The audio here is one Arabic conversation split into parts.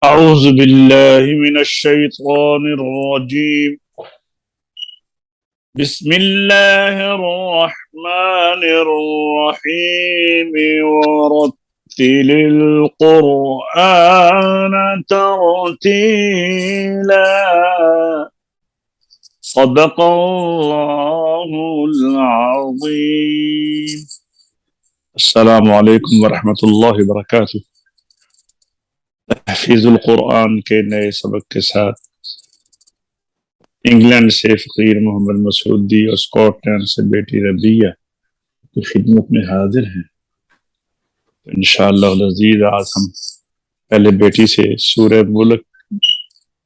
أعوذ بالله من الشيطان الرجيم. بسم الله الرحمن الرحيم. ورتل القرآن ترتيلا. صدق الله العظيم. السلام عليكم ورحمة الله وبركاته. तहफ़ीज़ उल कुरान के नए सबक के साथ इंग्लैंड से फ़कीर मोहम्मद मसूदी और स्कॉटलैंड से बेटी रबिया की खिदमत में हाजिर हैं। तो इंशाअल्लाह अज़ीज़ आज हम पहले बेटी से सूरह मुल्क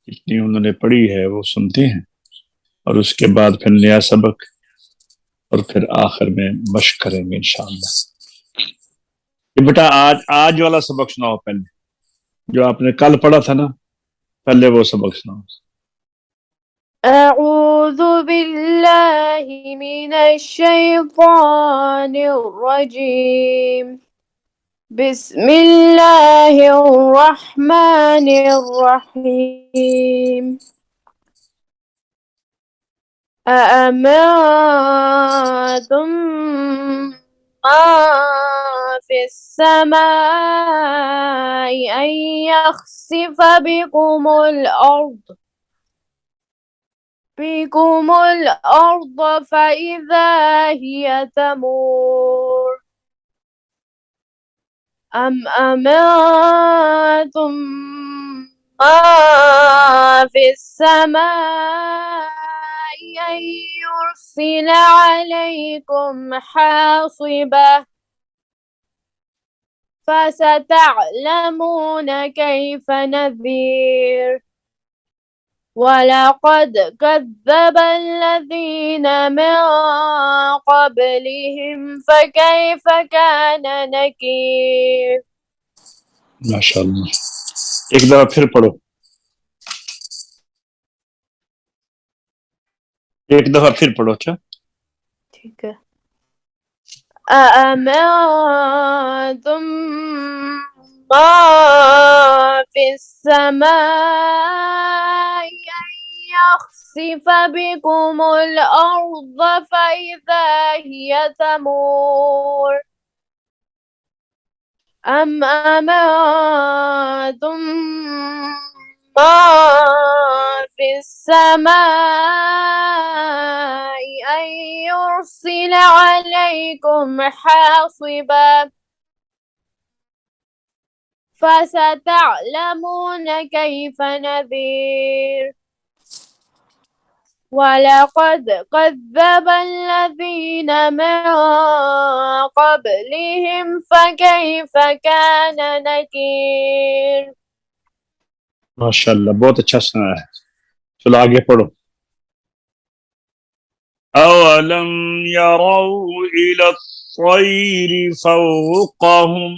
जितनी उन्होंने पढ़ी है वो सुनते हैं और उसके बाद फिर नया सबक और फिर आखिर में मश्क करेंगे इंशाअल्लाह। ये बेटा आज आज वाला सबक सुनाओ, पहले जो आपने कल पढ़ा था ना, पहले वो सबक सुनाओ। أعوذ بالله من الشيطان الرجيم. بسم الله الرحمن الرحيم. أأمنتم ما في السماء أن يخسف بكم الأرض فإذا هي تمور. أم أمنتم ما في السماء أن يرسل عليكم حاصبا فستعلمون كيف نذير. ولقد كذب الذين من قبلهم فكيف كان نكير. माशाअल्लाह। एक दफा फिर पढ़ो, एक दफा फिर पढ़ो। अच्छा, ठीक है। أأمنتم ما في السماء أن يخسف بكم الأرض فإذا هي تمور. أم أمنتم ما في السماء أن يرسل عليكم حاصبا فستعلمون كيف نذير. ولقد كذب الذين من قبلهم فكيف كان نكير. माशाअल्लाह, बहुत अच्छा सुना है। चलो आगे पढ़ो। अवलम यरौ इला तैरी फौक़हुम।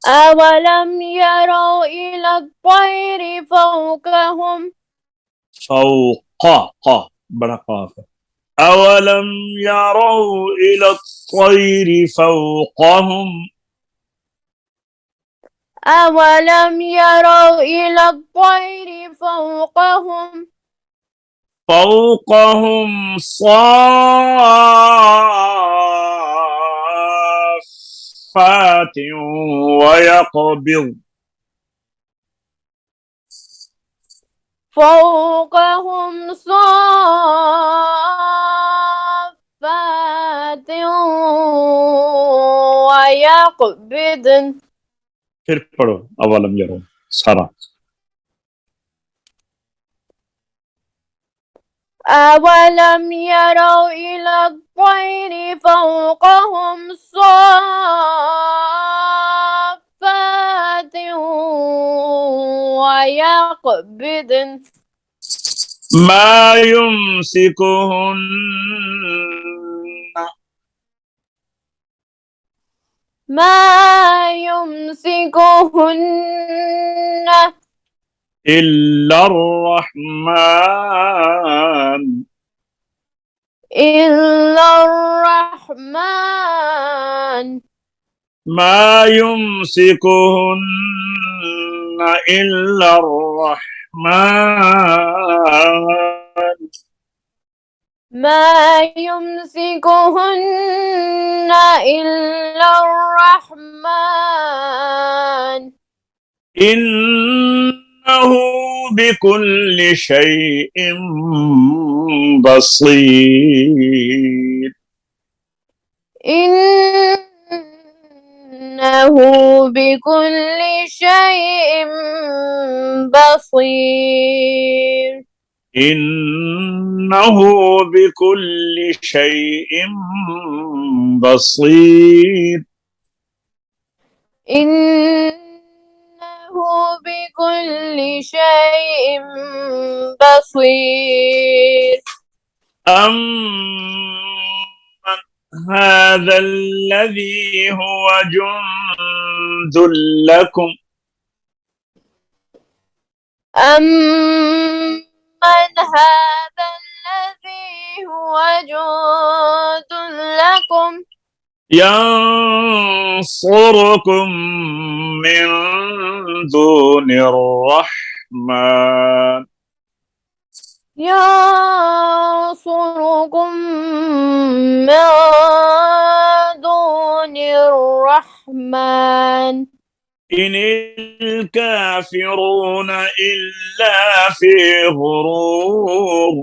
أولم يروا إلى الطير فوقهم फौक़ क़ बड़ा क़ाफ है। अवलम यरौ इला तैरी फौक़हुम। أولم يروا إلى الطير فوقهم فوقهم صافات ويقبض. فوقهم صافات ويقبض. फिर पढ़ो अवलम यरो सारा। أولم يروا إلى الطير فوقهم صافات ويقبضن ما يمسكهن ما يمسكهن إلا الرحمن إلا الرحمن ما يمسكهن إلا الرحمن ما يمسكهن إلا الرحمن إنه بكل شيء بصير. إنه بكل شيء بصير. إنه بكل شيء بصير. إنه بكل شيء بصير. أمن هذا الذي هو جند لكم أمن هذا الذي هو جند لكم ينصركم من دون الرحمن ينصركم من دون الرحمن إن الكافرون إلا في غرور.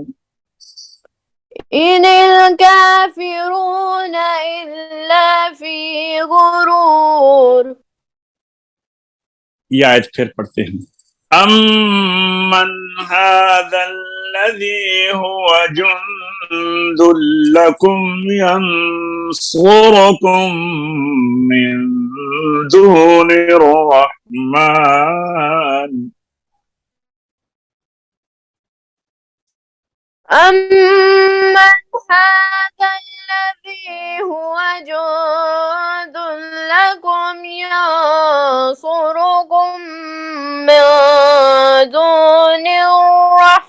إن الكافرون إلا في غرور. ये आयत फिर पढ़ते हैं अम्मन हादल्लज़ी हुवा जुन्दुल लकुम यंसुरुकुम मिन दूनिर रहमान أمن هذا الذي هو جند لكم ينصركم من دون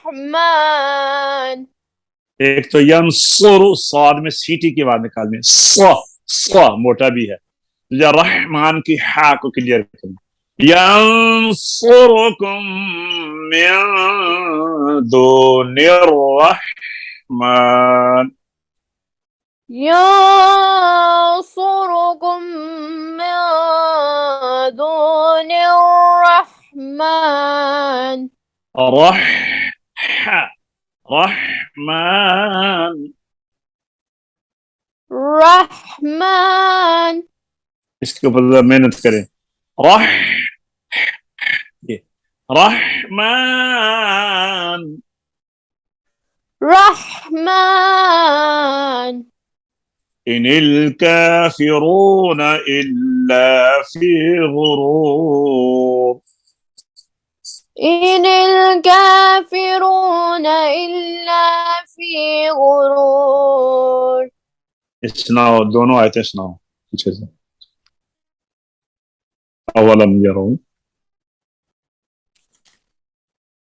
الرحمن. एक तो यंसुरु स्वाद में सीटी की आवाज निकालनी है स्व मोटा भी है या रहमान की हा को क्लियर करना यंसुरुकुम मिन दूनिर रहमान ينصركم من دون الرحمن. रहमान رحمن. इसके ऊपर मेहनत करें रह ये रहमान رحمن. إن الكافرون إلا في غرور. إن الكافرون إلا في غرور. सुनाओ दोनों आयतें सुनाओ पीछे से अवलम यरौ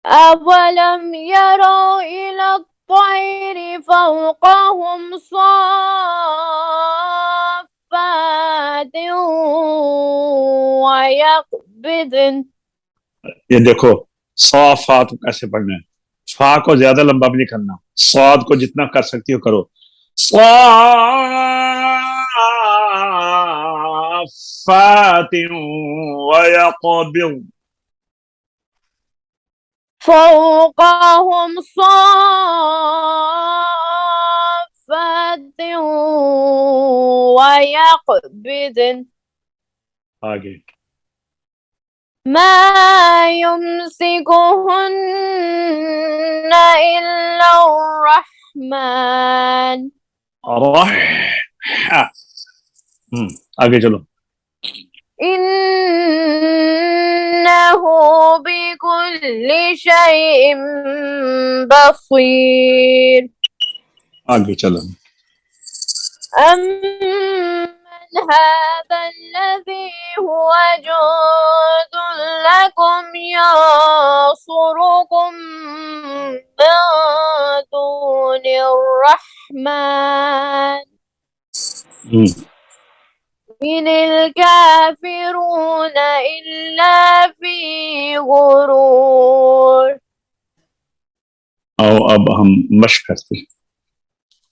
أولم يروا إلى الطير فوقهم صافات ويقبضن. ये देखो साफात कैसे पढ़ना है फा को ज्यादा लंबा भी नहीं करना स्वाद को जितना कर सकती हो करो साफात वयक़बिज़ فوقهم صافات ويقبضن. आगे ما يمسكهن إلا الرحمن. रह आगे चलो إنه بكل شيء بصير. आगे चलो أمن هذا الذي هو جند لكم ينصركم من دون الرحمن. إن الكافرون إلا في غرور. आओ अब हम मश्क करते हैं।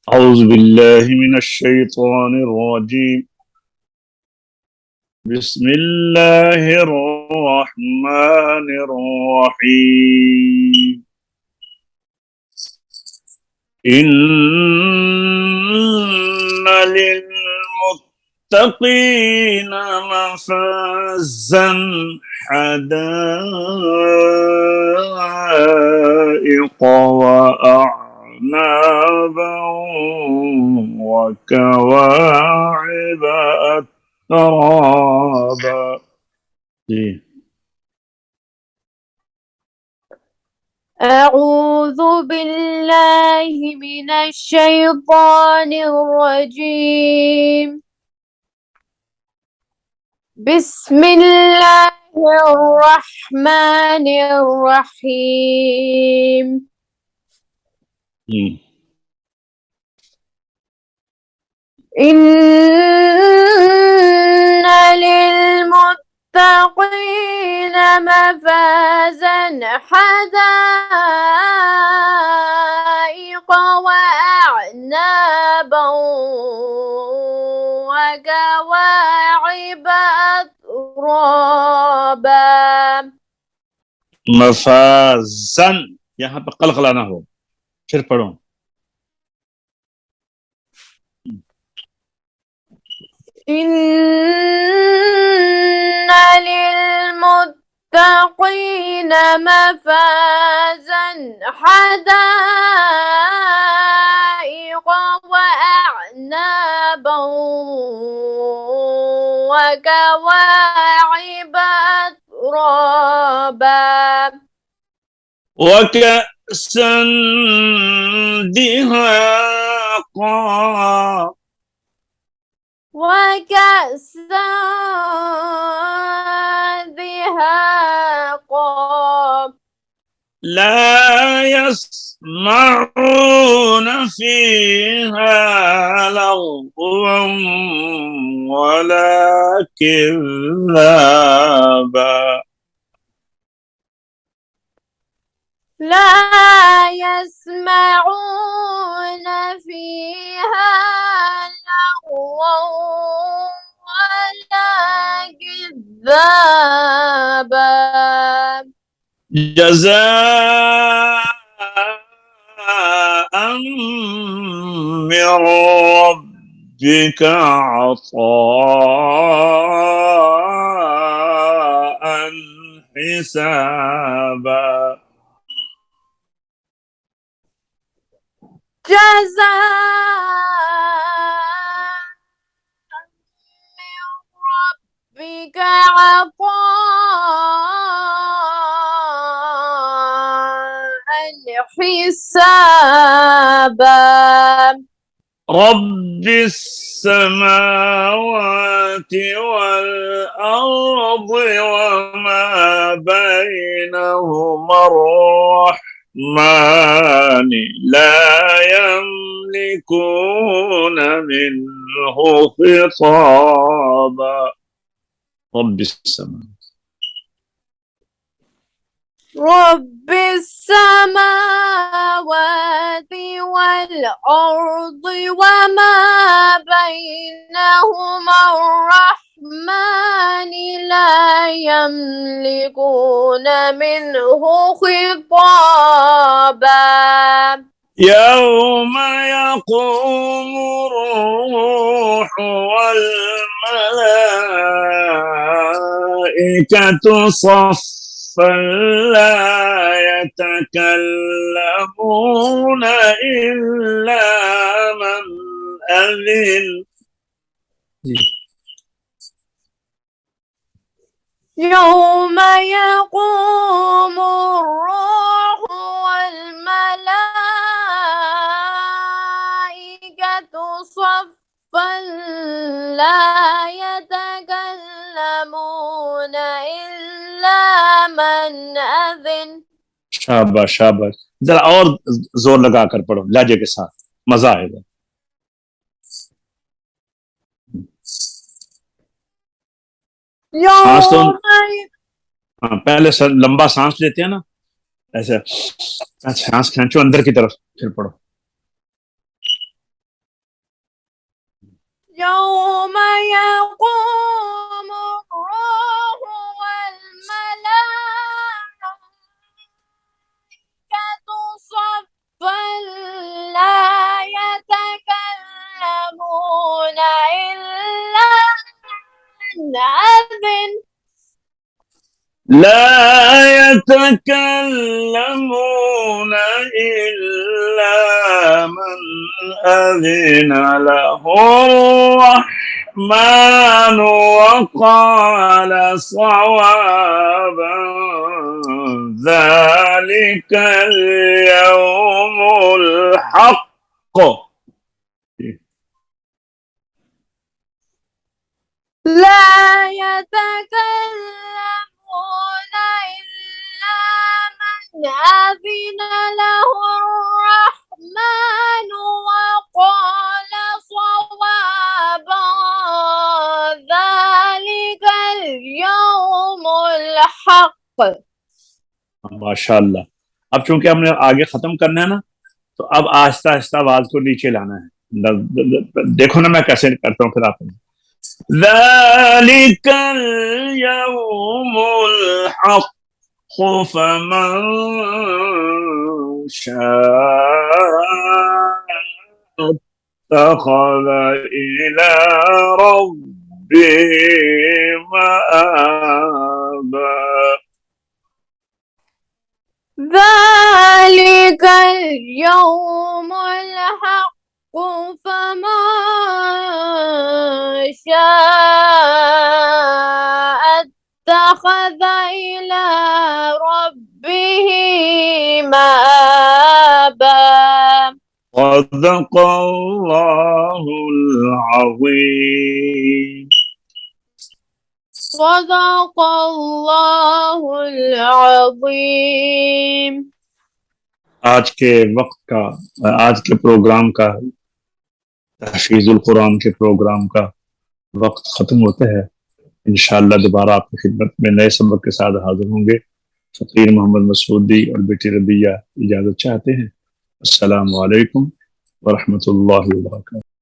औज़ु बिल्लाहि मिनश्शैतानिर्रजीम। बिस्मिल्लाहिर्रहमानिर्रहीम। इन्ना लिल्मुत्तक़ीन मफ़ाज़न हदाइक़ वअعنابا वकवाइब अत्राबा। जी أعوذ بالله من الشيطان الرجيم. بسم الله الرحمن الرحيم. إن للمتقين مفازا حدائق وأعنابا وكواعب أترابا. मफाजन, यहाँ पर कल लाना हो, फिर पढ़ो। إن للمتقين مفازا حدائق وأعنابا وكواعب أترابا. वकअसन दिहाक़ा, وكأسا دهاقا. لا يسمعون فيها لغوا ولا كذابا. لا يسمعون فيها لغوا ولا كذابا. جزاء من ربك عطاء حسابا. جزاء من ربك عطاء حسابا. رب السماوات والأرض وما بينهما الرحمن لا يملكون منه خطابا. رب السماوات رب السماوات والأرض وما بينهما الرحمن لا يملكون منه خطابا. يوم يقوم الروح والملائكة صفا لا يتكلمون إلا من أذن. يوم يقوم الروح والملائكة صفا لا يتكلمون إلا من أذن. शाबाश शाबाश, जरा और जोर लगा कर पढ़ो लहजे के साथ, मजा आएगा। सांस तो يوم हाँ, पहले लंबा सांस लेते हैं ना, ऐसे सांस खींचो अंदर की तरफ, फिर पढ़ो। يوم يقوم الروح والملائكة صفا لا يتكلمون إلا من أذن لا يتكلمون إلا من أذن له الرحمن وقال صوابا، ذلك اليوم الحق. لا يتكلمون إلا من أذن له الرحمن وقال صوابا، ذلك اليوم الحق. माशाल्लाह। अब चूंकि हमने आगे खत्म करना है ना, तो अब आहिस्ता आहिस्ता आवाज को नीचे लाना है। देखो ना मैं कैसे करता हूँ, फिर आप ذلك اليوم الحق فمن شاء اتخذ إلى ربه مآبا. ذلك اليوم الحق فمن شاء اتخذ إلى ربه مآبا. صدق الله العظيم. صدق الله العظيم. आज के वक्त का, आज के प्रोग्राम का, तहफीजुल कुरान के प्रोग्राम का वक्त खत्म होता है। इंशाअल्लाह दोबारा आपकी खिदमत में नए सबक के साथ हाजिर होंगे। फकीर मोहम्मद मसूदी और बेटी रबिया इजाजत चाहते हैं। अस्सलामु अलैकुम व रहमतुल्लाहि व बरकातहू।